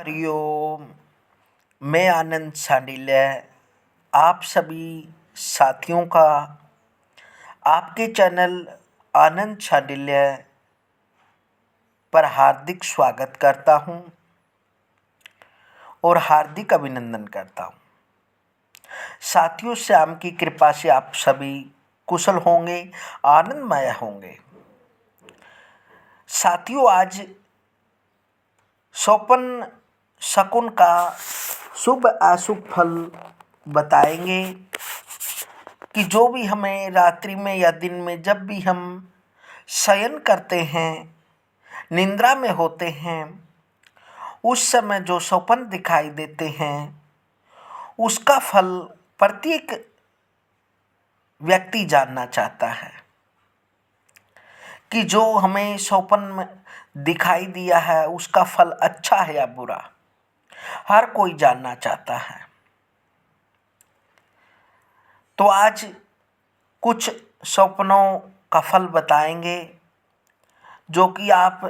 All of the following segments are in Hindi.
हरिओम। मैं आनंद सांडिल्य आप सभी साथियों का आपके चैनल आनंद सांडिल्य पर हार्दिक स्वागत करता हूं और हार्दिक अभिनंदन करता हूं। साथियों, श्याम की कृपा से आप सभी कुशल होंगे, आनंदमय होंगे। साथियों, आज स्वपन शकुन का शुभ अशुभ फल बताएंगे कि जो भी हमें रात्रि में या दिन में जब भी हम शयन करते हैं, निद्रा में होते हैं, उस समय जो स्वप्न दिखाई देते हैं उसका फल प्रत्येक व्यक्ति जानना चाहता है कि जो हमें स्वप्न में दिखाई दिया है उसका फल अच्छा है या बुरा। हर कोई जानना चाहता है। तो आज कुछ स्वप्नों का फल बताएंगे जो कि आप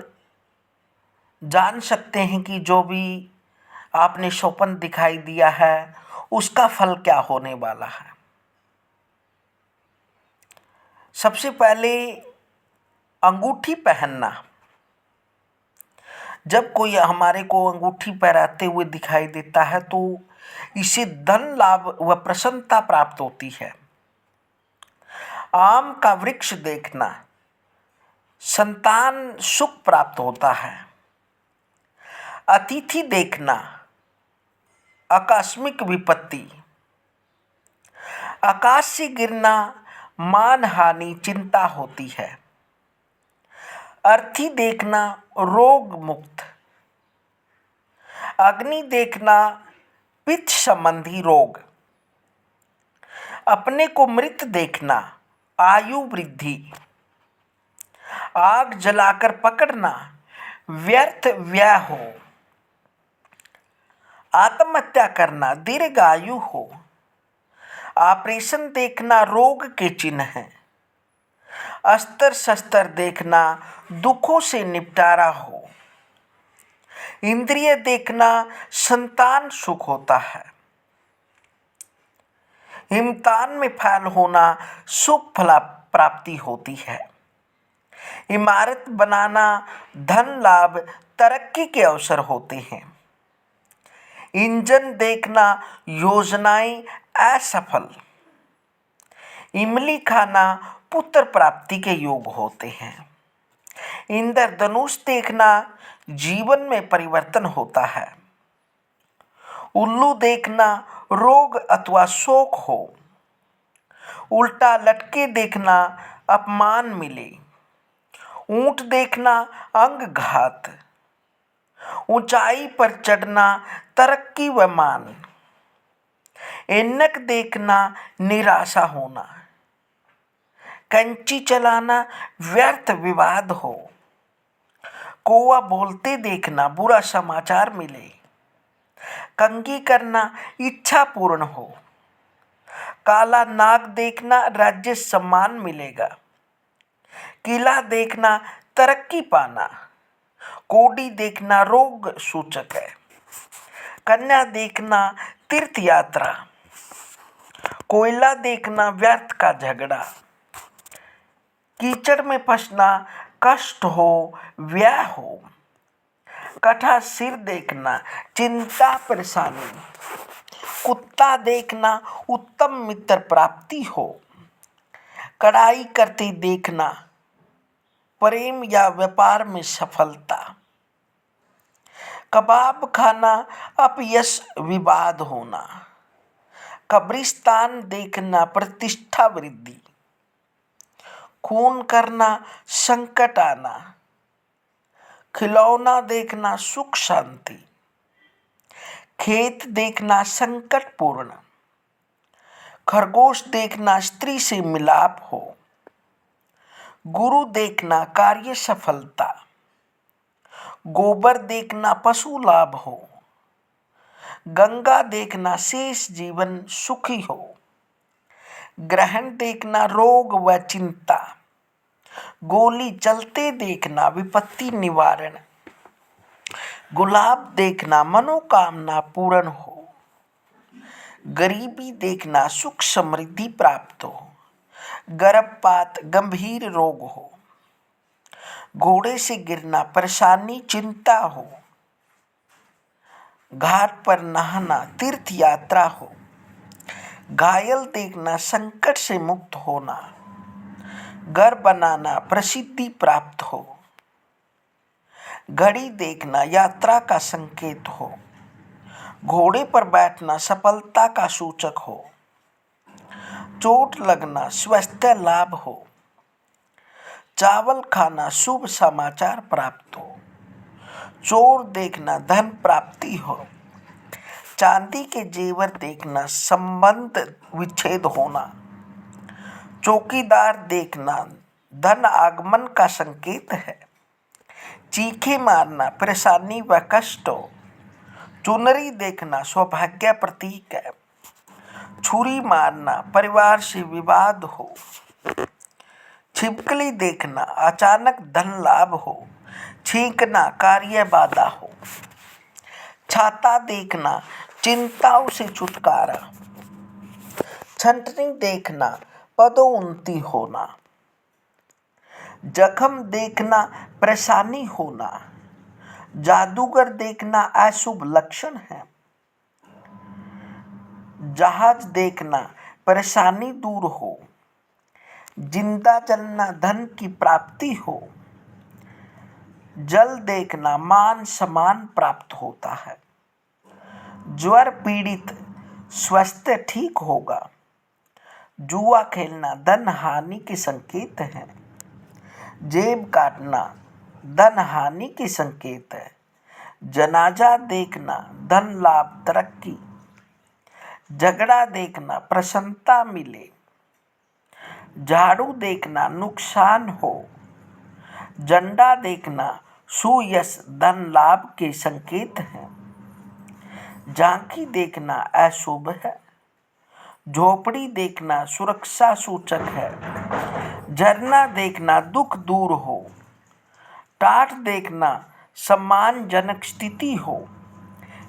जान सकते हैं कि जो भी आपने स्वप्न दिखाई दिया है उसका फल क्या होने वाला है। सबसे पहले अंगूठी पहनना। जब कोई हमारे को अंगूठी पहनाते हुए दिखाई देता है तो इसे धन लाभ व प्रसन्नता प्राप्त होती है। आम का वृक्ष देखना, संतान सुख प्राप्त होता है। अतिथि देखना, आकस्मिक विपत्ति। आकाश से गिरना, मान हानि चिंता होती है। अर्थी देखना, रोग मुक्त। अग्नि देखना, पित्त संबंधी रोग। अपने को मृत देखना, आयु वृद्धि। आग जलाकर पकड़ना, व्यर्थ व्यय हो। आत्महत्या करना, दीर्घायु हो। ऑपरेशन देखना, रोग के चिन्ह हैं। अस्त्र शस्त्र देखना, दुखों से निपटारा हो। इंद्रिय देखना, संतान सुख होता है। हिमतान में फैल होना, शुभ फल प्राप्ति होती है। इमारत बनाना, धन लाभ तरक्की के अवसर होते हैं। इंजन देखना, योजनाएं असफल। इमली खाना, पुत्र प्राप्ति के योग होते हैं। इंद्रधनुष देखना, जीवन में परिवर्तन होता है। उल्लू देखना, रोग अथवा शोक हो। उल्टा लटके देखना, अपमान मिले। ऊंट देखना, अंग घात। ऊंचाई पर चढ़ना, तरक्की व मान। ऐनक देखना, निराशा होना। कंची चलाना, व्यर्थ विवाद हो। कौवा बोलते देखना, बुरा समाचार मिले। कंघी करना, इच्छा पूर्ण हो। काला नाग देखना, राज्य सम्मान मिलेगा। किला देखना, तरक्की पाना। कोडी देखना, रोग सूचक है। कन्या देखना, तीर्थ यात्रा। कोयला देखना, व्यर्थ का झगड़ा। कीचड़ में फंसना, कष्ट हो, व्यय हो। कटा सिर देखना, चिंता परेशानी। कुत्ता देखना, उत्तम मित्र प्राप्ति हो। कड़ाई करते देखना, प्रेम या व्यापार में सफलता। कबाब खाना, अपयश विवाद होना। कब्रिस्तान देखना, प्रतिष्ठा वृद्धि। खून करना, संकट आना। खिलौना देखना, सुख शांति। खेत देखना, संकट पूर्ण। खरगोश देखना, स्त्री से मिलाप हो। गुरु देखना, कार्य सफलता। गोबर देखना, पशु लाभ हो। गंगा देखना, शेष जीवन सुखी हो। ग्रहण देखना, रोग व चिंता। गोली चलते देखना, विपत्ति निवारण। गुलाब देखना मनोकामना पूर्ण हो, गरीबी देखना सुख समृद्धि प्राप्त हो, गर्भपात गंभीर रोग हो, घोड़े से गिरना परेशानी चिंता हो, घाट पर नहाना तीर्थ यात्रा हो, घायल देखना संकट से मुक्त होना, घर बनाना प्रसिद्धि प्राप्त हो, घड़ी देखना यात्रा का संकेत हो, घोड़े पर बैठना सफलता का सूचक हो, चोट लगना स्वास्थ्य लाभ हो, चावल खाना शुभ समाचार प्राप्त हो, चोर देखना धन प्राप्ति हो, चांदी के जेवर देखना संबंध विच्छेद होना, चौकीदार देखना धन आगमन का संकेत है, चीखे मारना परेशानी व कष्ट हो, चुनरी देखना सौभाग्य प्रतीक है, छुरी मारना परिवार से विवाद हो, छिपकली देखना अचानक धन लाभ हो, छींकना कार्य बाधा हो, छाता देखना चिंताओं से छुटकारा, छंटनी देखना पदोन्नति होना, जख्म देखना परेशानी होना, जादूगर देखना अशुभ लक्षण है, जहाज देखना परेशानी दूर हो, जिंदा जलना धन की प्राप्ति हो, जल देखना मान सम्मान प्राप्त होता है, ज्वर पीड़ित स्वास्थ्य ठीक होगा, जुआ खेलना धन हानि के संकेत है, जेब काटना धन हानि के संकेत है, जनाजा देखना धन लाभ तरक्की, झगड़ा देखना प्रसन्नता मिले, झाड़ू देखना नुकसान हो, झंडा देखना सुयश धन लाभ के संकेत है, झांकी देखना अशुभ है, झोपड़ी देखना सुरक्षा सूचक है, झरना देखना दुख दूर हो, टाट देखना सम्मानजनक स्थिति हो,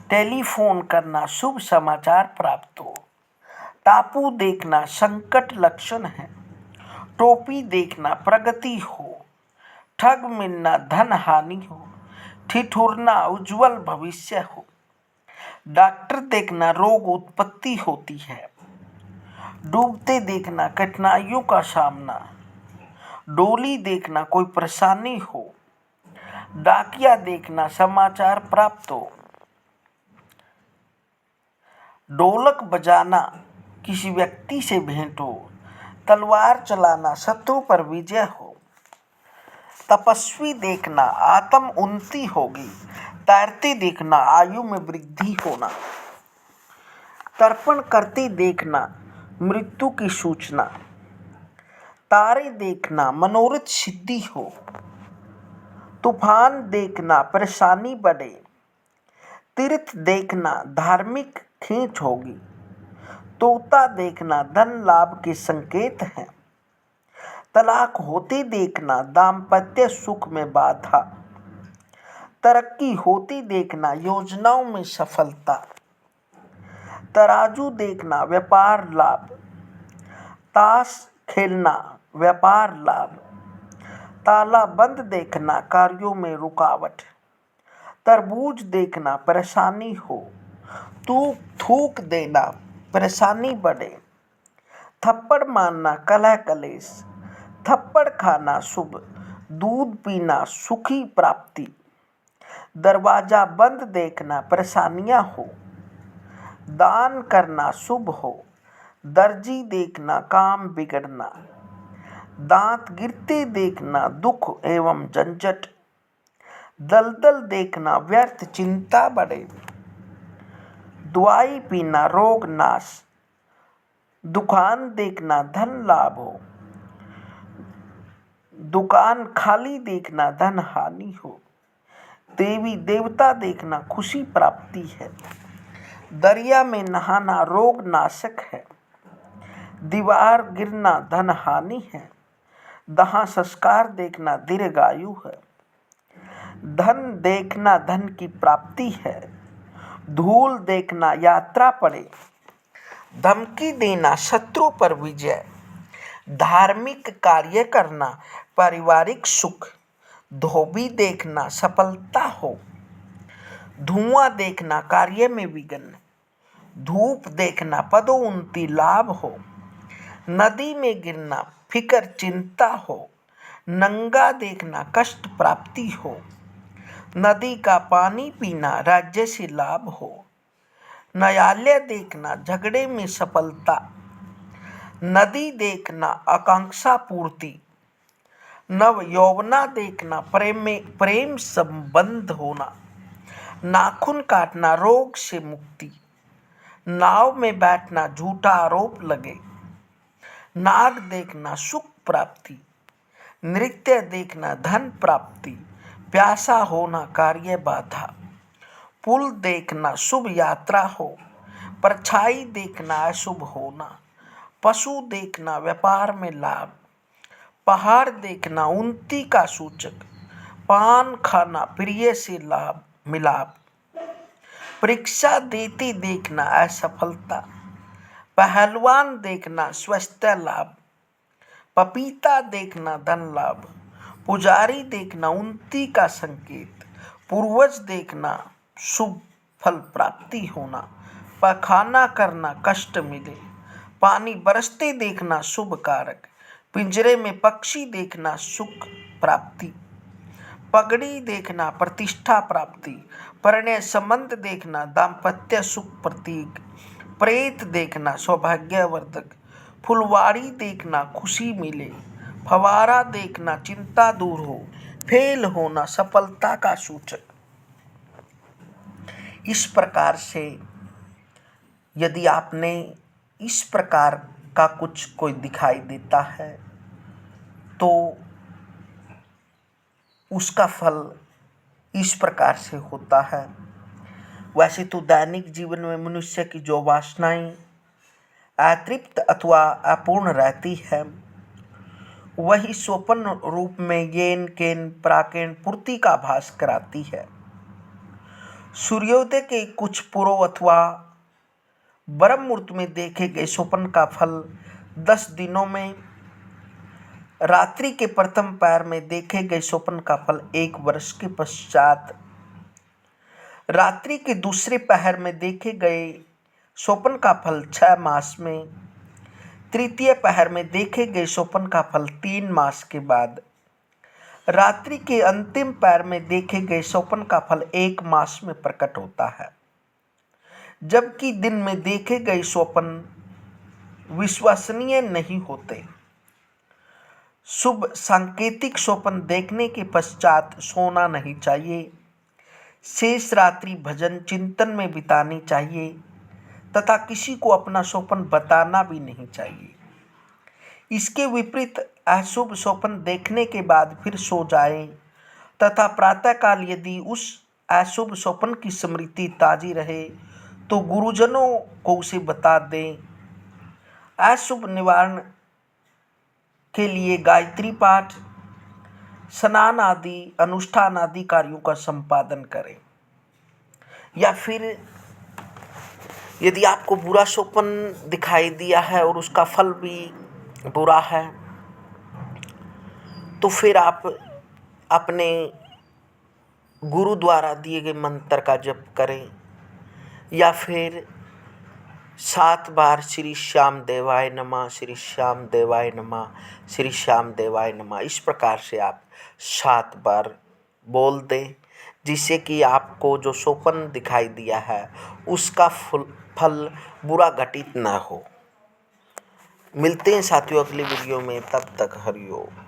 टेलीफोन करना शुभ समाचार प्राप्त हो, टापू देखना संकट लक्षण है, टोपी देखना प्रगति हो, ठग मिलना धन हानि हो, ठिठुरना उज्जवल भविष्य हो, डॉक्टर देखना रोग उत्पत्ति होती है, डूबते देखना कठिनाइयों का सामना, डोली देखना कोई परेशानी हो, डाकिया देखना समाचार प्राप्त हो, ढोलक बजाना किसी व्यक्ति से भेंट हो, तलवार चलाना शत्रु पर विजय हो, तपस्वी देखना आत्म उन्नति होगी, तैरते देखना आयु में वृद्धि होना, तर्पण करते देखना मृत्यु की सूचना, तारे देखना मनोरथ सिद्धि हो, तूफान देखना परेशानी बढ़े, तीर्थ देखना धार्मिक खींच होगी, तोता देखना धन लाभ के संकेत हैं, तलाक होते देखना दाम्पत्य सुख में बाधा, तरक्की होती देखना योजनाओं में सफलता, तराजू देखना व्यापार लाभ, ताश खेलना व्यापार लाभ, ताला बंद देखना कार्यों में रुकावट, तरबूज देखना परेशानी हो, थूक देना परेशानी बढ़े, थप्पड़ मारना कलह कलेश, थप्पड़ खाना शुभ, दूध पीना सुखी प्राप्ति, दरवाजा बंद देखना परेशानियां हो, दान करना शुभ हो, दर्जी देखना काम बिगड़ना, दांत गिरते देखना दुख एवं झंझट, दलदल देखना व्यर्थ चिंता बढ़े, दवाई पीना रोग नाश, दुकान देखना धन लाभ हो, दुकान खाली देखना धन हानि हो, देवी देवता देखना खुशी प्राप्ति है, दरिया में नहाना रोग नाशक है, दीवार गिरना धन हानि है, दाह संस्कार देखना दीर्घायु है, धन देखना धन की प्राप्ति है, धूल देखना यात्रा पड़े, धमकी देना शत्रु पर विजय, धार्मिक कार्य करना पारिवारिक सुख, धोबी देखना सफलता हो, धुआं देखना कार्य में विघ्न, धूप देखना पदोन्नति लाभ हो, नदी में गिरना फिकर चिंता हो, नंगा देखना कष्ट प्राप्ति हो, नदी का पानी पीना राज्य से लाभ हो, न्यायालय देखना झगड़े में सफलता, नदी देखना आकांक्षा पूर्ति, नव यौवना देखना प्रेम संबंध होना, नाखून काटना रोग से मुक्ति, नाव में बैठना झूठा आरोप लगे, नाग देखना सुख प्राप्ति, नृत्य देखना धन प्राप्ति, प्यासा होना कार्य बाधा, पुल देखना शुभ यात्रा हो, परछाई देखना अशुभ होना, पशु देखना व्यापार में लाभ, पहाड़ देखना उन्नति का सूचक, पान खाना प्रिय से लाभ मिलाप, परीक्षा देते देखना असफलता, पहलवान देखना स्वास्थ्य लाभ, पपीता देखना धन लाभ, पुजारी देखना उन्नति का संकेत, पूर्वज देखना शुभ फल प्राप्ति होना, पखाना करना कष्ट मिले, पानी बरसते देखना शुभ कारक, पिंजरे में पक्षी देखना सुख प्राप्ति, पगड़ी देखना प्रतिष्ठा प्राप्ति, परिणय संबंध देखना दाम्पत्य सुख प्रतीक, प्रेत देखना सौभाग्यवर्धक, फुलवाड़ी देखना खुशी मिले, फवारा देखना चिंता दूर हो, फेल होना सफलता का सूचक। इस प्रकार से यदि आपने इस प्रकार का कुछ कोई दिखाई देता है तो उसका फल इस प्रकार से होता है। वैसे तो दैनिक जीवन में मनुष्य की जो वासनाएं अतृप्त अथवा अपूर्ण रहती है वही स्वप्न रूप में येन केन प्राकेण पूर्ति का भास कराती है। सूर्योदय के कुछ पूर्व अथवा ब्रह्म मुहूर्त में देखे गए स्वप्न का फल 10 दिनों में, रात्रि के प्रथम पैर में देखे गए स्वप्न का फल 1 वर्ष के पश्चात, रात्रि के दूसरे पहर में देखे गए स्वप्न का फल 6 मास में, तृतीय पहर में देखे गए स्वप्न का फल 3 मास के बाद, रात्रि के अंतिम पैर में देखे गए स्वप्न का फल 1 मास में प्रकट होता है। जबकि दिन में देखे गए स्वप्न विश्वसनीय नहीं होते। शुभ सांकेतिक स्वप्न देखने के पश्चात सोना नहीं चाहिए। शेष रात्रि भजन चिंतन में बितानी चाहिए तथा किसी को अपना स्वप्न बताना भी नहीं चाहिए। इसके विपरीत अशुभ स्वप्न देखने के बाद फिर सो जाएं तथा प्रातःकाल यदि उस अशुभ स्वप्न की स्मृति ताजी रहे तो गुरुजनों को उसे बता दें। अशुभ निवारण के लिए गायत्री पाठ, स्नान आदि अनुष्ठान आदि कार्यों का संपादन करें। या फिर यदि आपको बुरा स्वप्न दिखाई दिया है और उसका फल भी बुरा है तो फिर आप अपने गुरु द्वारा दिए गए मंत्र का जप करें या फिर 7 बार श्री श्याम देवाय नमः, श्री श्याम देवाय नमः, श्री श्याम देवाय नमः, इस प्रकार से आप 7 बार बोल दें, जिससे कि आपको जो स्वप्न दिखाई दिया है उसका फल बुरा घटित न हो। मिलते हैं साथियों अगली वीडियो में, तब तक हरि ओम।